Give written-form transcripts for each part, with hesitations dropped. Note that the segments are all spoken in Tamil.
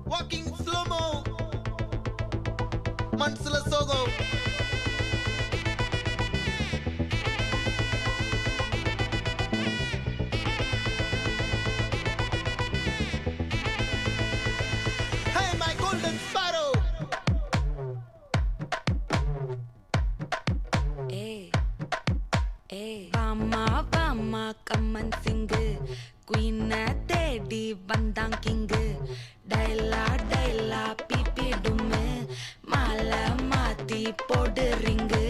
Walking slow-mo, మనసుల సోగో. Hey my golden sparrow. வாமா கம்மன் சிங்கு குயின தேடி வந்தான் கிங்கு டைலா பிபி டும்மு மாலை மாத்தி போடு ரிங்கு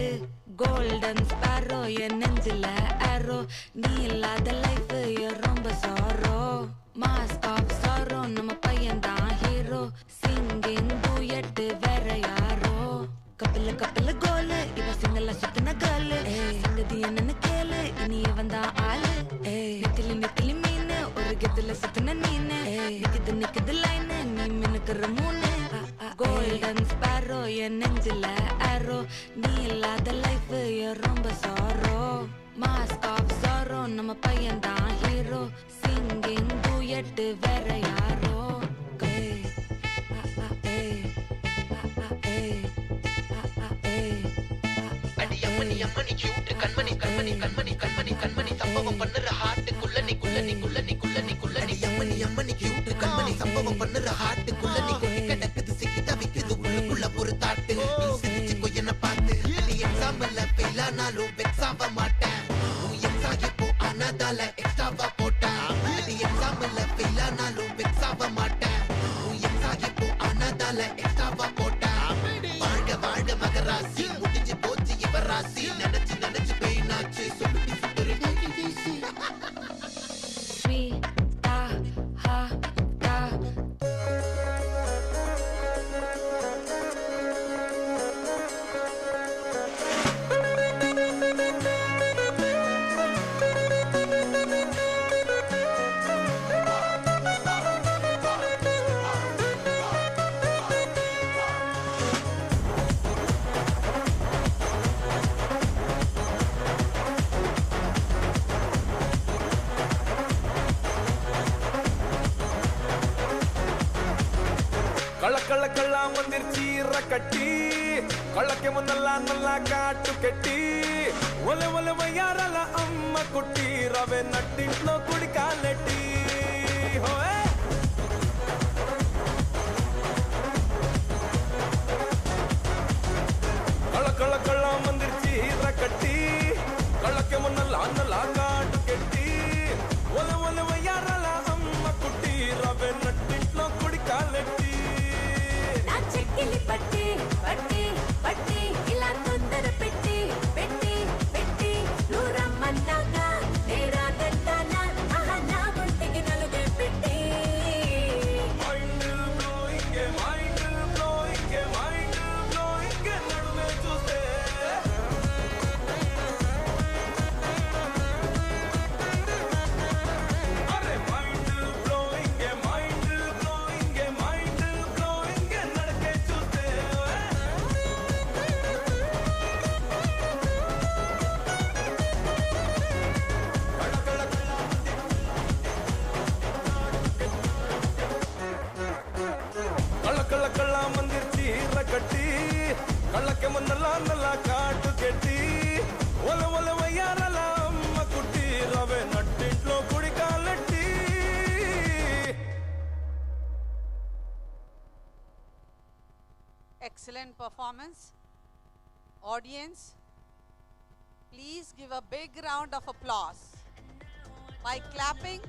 கோல்டன் ஸ்பாரோ என் நெஞ்சில ஆரோ நீ இல்லாத லைஃப் ரொம்ப சாரோ மாஸ்க் ஆஃப் சாரோ நம்ம பையன் தான் ஹீரோ சிங்கிங் டூயட் வேற யாரோ கப்பல கோலு இவ சிங்கல்ல சுத்தின கேளு சங்கதி என்னன்னு கேளு இனி வந்தா ஆளு நெத்திலி மீனு ஒரு கெத்துல சுத்தின நீனு நிக்குது லைனு நீ மினுக்குற மூணு கோல்டன் ஸ்பாரோ என் நெஞ்சில ஆரோ நீ இல்லாத லைஃப் ரொம்ப சாரோ மாஸ்க் ஆஃப் சாரோ நம்ம பையன் தான் ஹீரோ சிங்கிங் டூயட் வேற யாரோ அம்மணி கியூட் கண்மணி சம்பவம் பண்ணுற ஹார்ட்டுக்குள்ள நீ அம்மணி கியூட் கண்மணி சம்பவம் பண்ணுற ஹார்ட்டுக்குள்ள நீ கொட்டி கிடக்குது சிக்கி தவிக்குது உள்ளுக்குள்ள ஒரு தாட்டு நீ சிரிச்சுக்கோ என்ன பார்த்து நீ எக்ஸாம்பிள் ஃபெயில் ஆனாலும் வெக்ஸ் ஆக மாட்டேன் உன் எக்ஸா இப்போ ஆனதால எக்ஸ்ட்ராவா போட்டேன் நீ எக்ஸாம்பிள் ஃபெயில் ஆனாலும் வெக்ஸ் ஆக மாட்டேன் உன் எக்ஸா இப்போ ஆனதால எக்ஸ்ட்ராவா போட்டேன் வாழ்க மகராசி முடிஞ்சு போச்சு இவ ராசி நினைச்சு பெயினாச்சு சொல்லி சுத்துரு ಕಳ್ಳ ಮಂದಿರ್ಚೀರ ಕಟ್ಟಿ ಕಳ್ಳಕ್ಕೆ ಮುನ್ನಲ್ಲ ಕಾಟು ಕೆಟ್ಟಿ ಒಲೆ ಯಾರಲ್ಲ ಅಮ್ಮ ಕುಟ್ಟಿ ರವೆ ನಟ್ಟಿಂಟ್ಲೋ ಕುಡಿ ಕಾಲೆಟ್ಟಿ ಹೋಯ್ ಕಳ್ಳ ಮಂದಿರ್ಚೀರ ಕಟ್ಟಿ ಕಳ್ಳಕ್ಕೆ ಮುನ್ನಲ್ಲ ಕಾಟು ಕೆಟ್ಟಿ ಒಲೆ ಯಾರಲ್ಲ ಅಮ್ಮ ಕುಟ್ಟಿ ರವೆ ನಟ್ಟಿಂಟ್ಲೋ ಕುಡಿ ಕಾಲೆಟ್ಟಿ పట్టి ఇలా తొందర పెట్టి నువ్వు రమ్మన్నాగా నేరాదంటానా నా ఒంటికి నలుగే పెట్టి మైండ్ బ్లోయింగ్ నడుమే చూస్తే అరే మైండ్ బ్లోయింగ్ నడకే చూస్తే ಕಳ್ಳ ಮಂದಿರ್ಚೀರ ಕಟ್ಟಿ ಕಳ್ಳಕ್ಕೆ ಮುನ್ನಲ್ಲ ಕಾಟು ಕೆಟ್ಟಿ ಒಲೆ ಯಾರಲ್ಲ ಅಮ್ಮ ಕುಟ್ಟಿ ರವೆ ನಟ್ಟಿಂಟ್ಲೋ ಕುಡಿ ಕಾಲೆಟ್ಟಿ Excellent performance. Audience, please give a big round of applause. By clapping,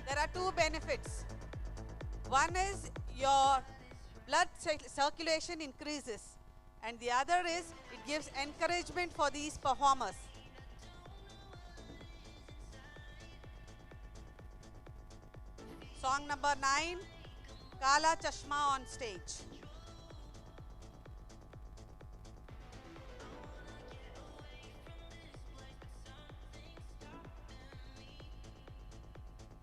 there are two benefits. One is your blood circulation increases, and the other is it gives encouragement for these performers. Song number 9, Kala Chashma on stage.